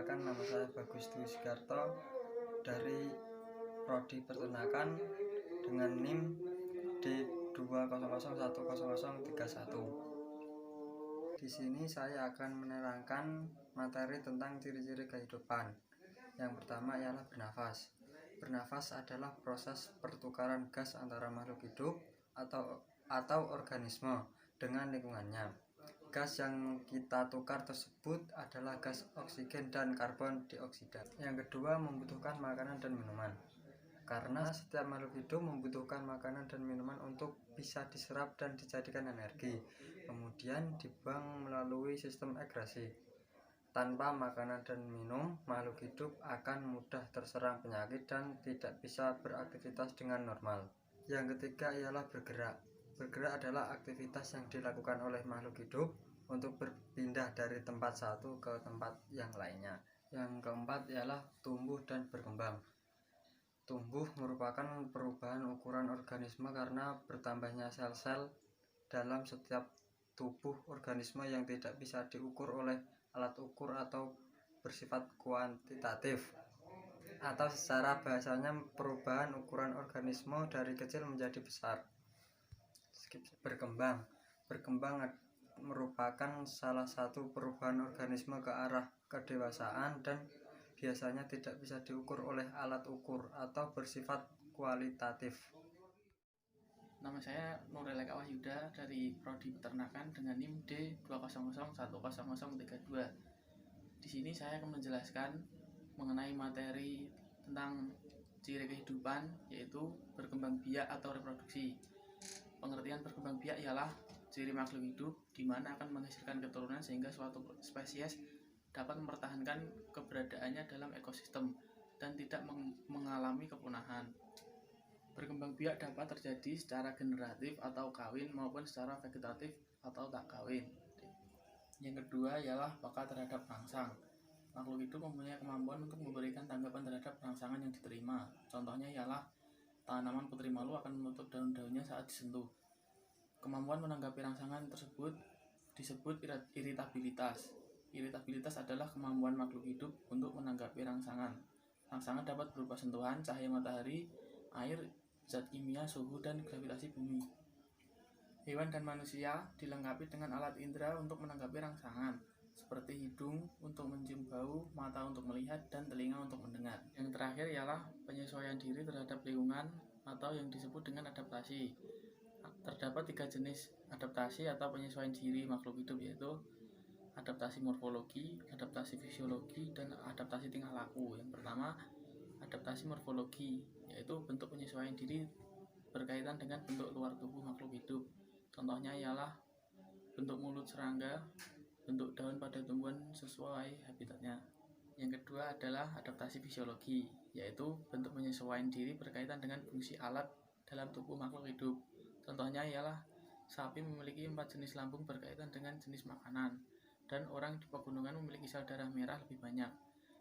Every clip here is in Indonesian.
Perkenalkan, nama saya Bagus Dwi Sugarto dari Prodi Peternakan dengan NIM D200100031. Di sini saya akan menerangkan materi tentang ciri-ciri kehidupan. Yang pertama ialah bernafas. Bernafas adalah proses pertukaran gas antara makhluk hidup atau organisme dengan lingkungannya. Gas yang kita tukar tersebut adalah gas oksigen dan karbon dioksida. Yang kedua, membutuhkan makanan dan minuman. Karena setiap makhluk hidup membutuhkan makanan dan minuman untuk bisa diserap dan dijadikan energi, kemudian dibuang melalui sistem ekskresi. Tanpa makanan dan minum, makhluk hidup akan mudah terserang penyakit dan tidak bisa beraktivitas dengan normal. Yang ketiga ialah bergerak. Bergerak adalah aktivitas yang dilakukan oleh makhluk hidup untuk berpindah dari tempat satu ke tempat yang lainnya. Yang keempat ialah tumbuh dan berkembang. Tumbuh merupakan perubahan ukuran organisme karena bertambahnya sel-sel dalam setiap tubuh organisme yang tidak bisa diukur oleh alat ukur atau bersifat kuantitatif, atau secara bahasanya perubahan ukuran organisme dari kecil menjadi besar. Berkembang merupakan salah satu perubahan organisme ke arah kedewasaan dan biasanya tidak bisa diukur oleh alat ukur atau bersifat kualitatif. Nama saya Nuril Eka Wahyuda dari Prodi Peternakan dengan NIM D200100032. Di sini saya akan menjelaskan mengenai materi tentang ciri kehidupan, yaitu berkembang biak atau reproduksi. Pengertian berkembang biak ialah ciri makhluk hidup di mana akan menghasilkan keturunan sehingga suatu spesies dapat mempertahankan keberadaannya dalam ekosistem dan tidak mengalami kepunahan. Berkembang biak dapat terjadi secara generatif atau kawin maupun secara vegetatif atau tak kawin. Yang kedua ialah peka terhadap rangsang. Makhluk hidup mempunyai kemampuan untuk memberikan tanggapan terhadap rangsangan yang diterima. Contohnya ialah tanaman putri malu akan menutup daun-daunnya saat disentuh. Kemampuan menanggapi rangsangan tersebut disebut iritabilitas. Iritabilitas adalah kemampuan makhluk hidup untuk menanggapi rangsangan. Rangsangan dapat berupa sentuhan, cahaya matahari, air, zat kimia, suhu, dan gravitasi bumi. Hewan dan manusia dilengkapi dengan alat indera untuk menanggapi rangsangan, seperti hidung untuk mencium bau, mata untuk melihat, dan telinga untuk mendengar. Yang terakhir ialah penyesuaian diri terhadap lingkungan atau yang disebut dengan adaptasi. Terdapat 3 jenis adaptasi atau penyesuaian diri makhluk hidup, yaitu adaptasi morfologi, adaptasi fisiologi, dan adaptasi tingkah laku. Yang pertama, adaptasi morfologi, yaitu bentuk penyesuaian diri berkaitan dengan bentuk luar tubuh makhluk hidup. Contohnya ialah bentuk mulut serangga, bentuk daun pada tumbuhan sesuai habitatnya. Yang kedua adalah adaptasi fisiologi, yaitu bentuk penyesuaian diri berkaitan dengan fungsi alat dalam tubuh makhluk hidup. Contohnya ialah sapi memiliki 4 jenis lambung berkaitan dengan jenis makanan, dan orang di pegunungan memiliki sel darah merah lebih banyak.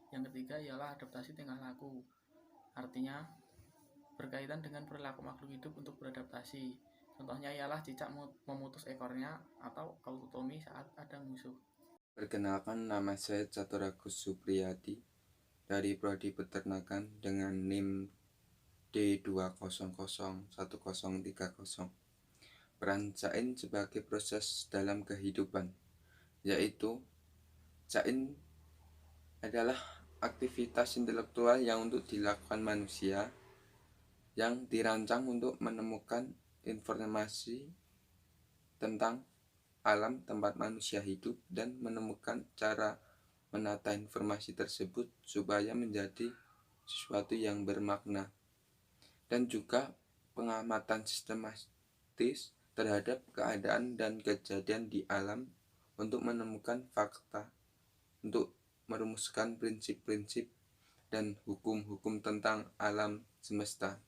Yang ketiga ialah adaptasi tingkah laku, artinya berkaitan dengan perilaku makhluk hidup untuk beradaptasi. Contohnya ialah cicak memutus ekornya atau autotomi saat ada musuh. Perkenalkan, nama saya Catur Agus Supriyadi dari Prodi Peternakan dengan NIM D2001030. Peran cain sebagai proses dalam kehidupan, yaitu cain adalah aktivitas intelektual yang untuk dilakukan manusia yang dirancang untuk menemukan informasi tentang alam tempat manusia hidup dan menemukan cara menata informasi tersebut supaya menjadi sesuatu yang bermakna, dan juga pengamatan sistematis terhadap keadaan dan kejadian di alam untuk menemukan fakta, untuk merumuskan prinsip-prinsip dan hukum-hukum tentang alam semesta.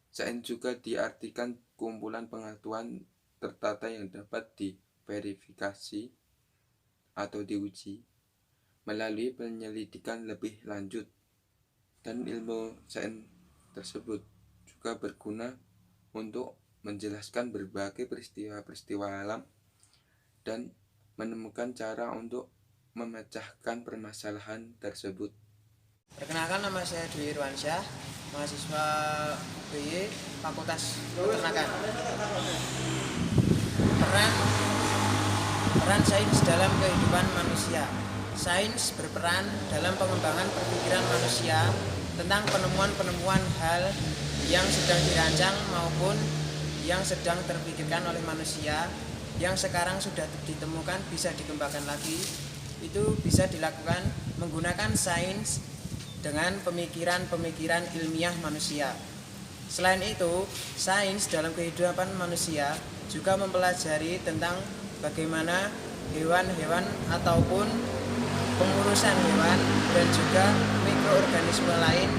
Sains juga diartikan kumpulan pengetahuan tertata yang dapat diverifikasi atau diuji melalui penyelidikan lebih lanjut, dan ilmu sains tersebut juga berguna untuk menjelaskan berbagai peristiwa-peristiwa alam dan menemukan cara untuk memecahkan permasalahan tersebut. Perkenalkan, nama saya Dwi Irwansyah, mahasiswa UPY Fakultas Peternakan. Peran sains dalam kehidupan manusia. Sains berperan dalam pengembangan perpikiran manusia tentang penemuan-penemuan hal yang sedang dirancang maupun yang sedang terpikirkan oleh manusia, yang sekarang sudah ditemukan bisa dikembangkan lagi. Itu bisa dilakukan menggunakan sains dengan pemikiran-pemikiran ilmiah manusia. Selain itu, sains dalam kehidupan manusia juga mempelajari tentang bagaimana hewan-hewan ataupun pengurusan hewan dan juga mikroorganisme lain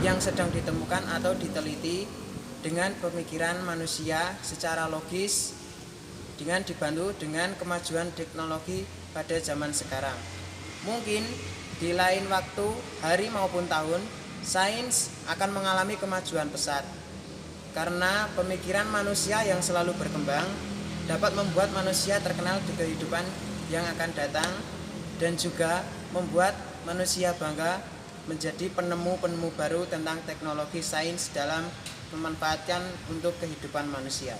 yang sedang ditemukan atau diteliti dengan pemikiran manusia secara logis dengan dibantu dengan kemajuan teknologi pada zaman sekarang. Mungkin di lain waktu, hari maupun tahun, sains akan mengalami kemajuan pesat karena pemikiran manusia yang selalu berkembang dapat membuat manusia terkenal di kehidupan yang akan datang dan juga membuat manusia bangga menjadi penemu-penemu baru tentang teknologi sains dalam memanfaatkan untuk kehidupan manusia.